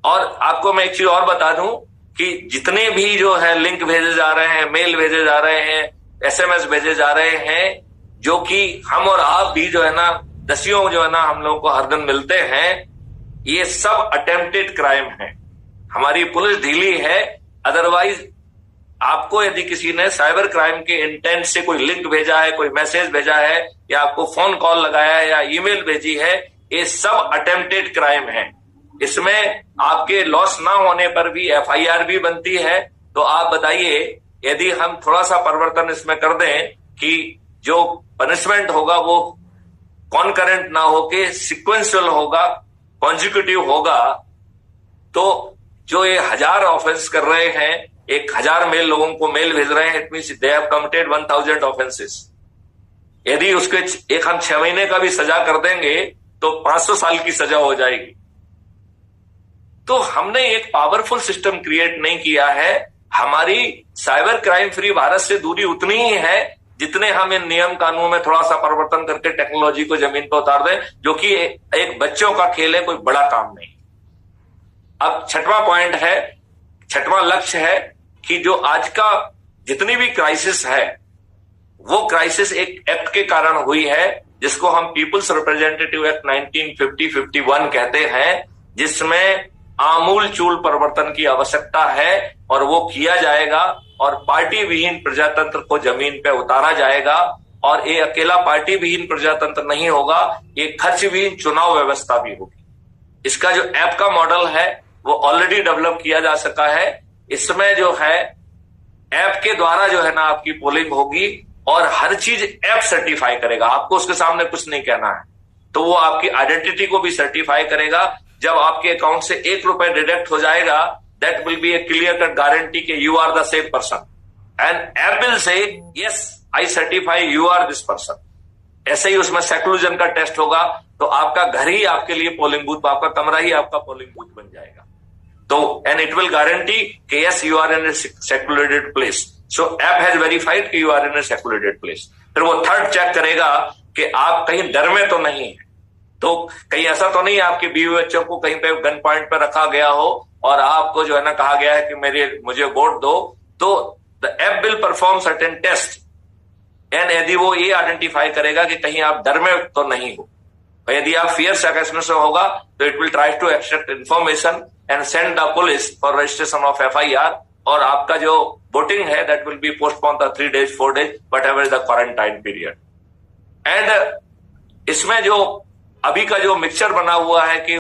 और आपको मैं एक चीज और बता दूं कि जितने भी जो है लिंक भेजे जा रहे हैं, मेल भेजे जा रहे हैं, एसएमएस भेजे जा रहे हैं, जो कि हम और आप भी जो है ना दसियों जो है ना हम लोगों को हर दिन मिलते हैं, ये सब अटेम्प्टेड क्राइम है। हमारी पुलिस ढीली है। अदरवाइज आपको यदि किसी ने साइबर क्राइम के इंटेंट से कोई लिंक भेजा है, कोई मैसेज भेजा है, या आपको फोन कॉल लगाया है, या ईमेल भेजी है, ये सब अटेम्प्टेड क्राइम है। इसमें आपके लॉस ना होने पर भी एफआईआर भी बनती है। तो आप बताइए, यदि हम थोड़ा सा परिवर्तन इसमें कर दें कि जो पनिशमेंट होगा वो कॉन्करेंट ना होके सिक्वेंशियल होगा, कॉन्जिक्यूटिव होगा, तो जो ये 1000 ऑफेंस कर रहे हैं, 1000 मेल लोगों को मेल भेज रहे हैं, it means they have committed 1000 offences. यदि उसके एक हम 6 महीने का भी सजा कर देंगे तो 500 साल की सजा हो जाएगी। तो हमने एक पावरफुल सिस्टम क्रिएट नहीं किया है। हमारी साइबर क्राइम फ्री भारत से दूरी उतनी ही है जितने हम इन नियम कानून में थोड़ा सा परिवर्तन करके टेक्नोलॉजी को जमीन पर उतार दें, जो कि एक बच्चों का खेल है, कोई बड़ा काम नहीं। अब छठवां पॉइंट है, छठवां लक्ष्य है कि जो आज का जितनी भी क्राइसिस है वो क्राइसिस एक एक्ट के कारण हुई है, जिसको हम पीपुल्स रिप्रेजेंटेटिव एक्ट 1950-51 कहते हैं, जिसमें आमूल चूल परिवर्तन की आवश्यकता है और वो किया जाएगा और पार्टी विहीन प्रजातंत्र को जमीन पे उतारा जाएगा। और ये अकेला पार्टी विहीन प्रजातंत्र नहीं होगा, ये खर्च विहीन चुनाव व्यवस्था भी होगी। इसका जो ऐप का मॉडल है वो ऑलरेडी डेवलप किया जा सका है। इसमें जो है ऐप के द्वारा जो है ना आपकी पोलिंग होगी और हर चीज ऐप सर्टिफाई करेगा, आपको उसके सामने कुछ नहीं कहना है। तो वो आपकी आइडेंटिटी को भी सर्टिफाई करेगा। जब आपके अकाउंट से 1 रुपए डिडक्ट हो जाएगा, that will be a clear cut guarantee कि you are the same person, and app will say yes I certify you are this person. ऐसे ही उसमें सेक्लूजन का टेस्ट होगा, तो आपका घर ही आपके लिए पोलिंग बूथ, आपका कमरा ही आपका पोलिंग बूथ बन जाएगा। तो एंड इट विल गारंटी कि yes you are in a secluded place, so app has verified कि you are in a secluded place. फिर वो थर्ड चेक करेगा कि आप कहीं डर में तो नहीं है, तो कहीं ऐसा तो नहीं है आपके बीवी बच्चों को कहीं पे गन पॉइंट पे रखा गया हो और आपको जो है ना कहा गया है कि मुझे वोट दो। तो the app will perform certain test, and यदि वो ये आइडेंटिफाई करेगा कि कहीं आप डर में तो नहीं हो, और यदि आप फियर सेकंड में होगा तो it will try to extract information and send the police for registration of FIR. और आपका जो वोटिंग है that will be postpone the 3 days 4 days whatever the quarantine period. And इसमें जो अभी का जो मिक्सचर बना हुआ है कि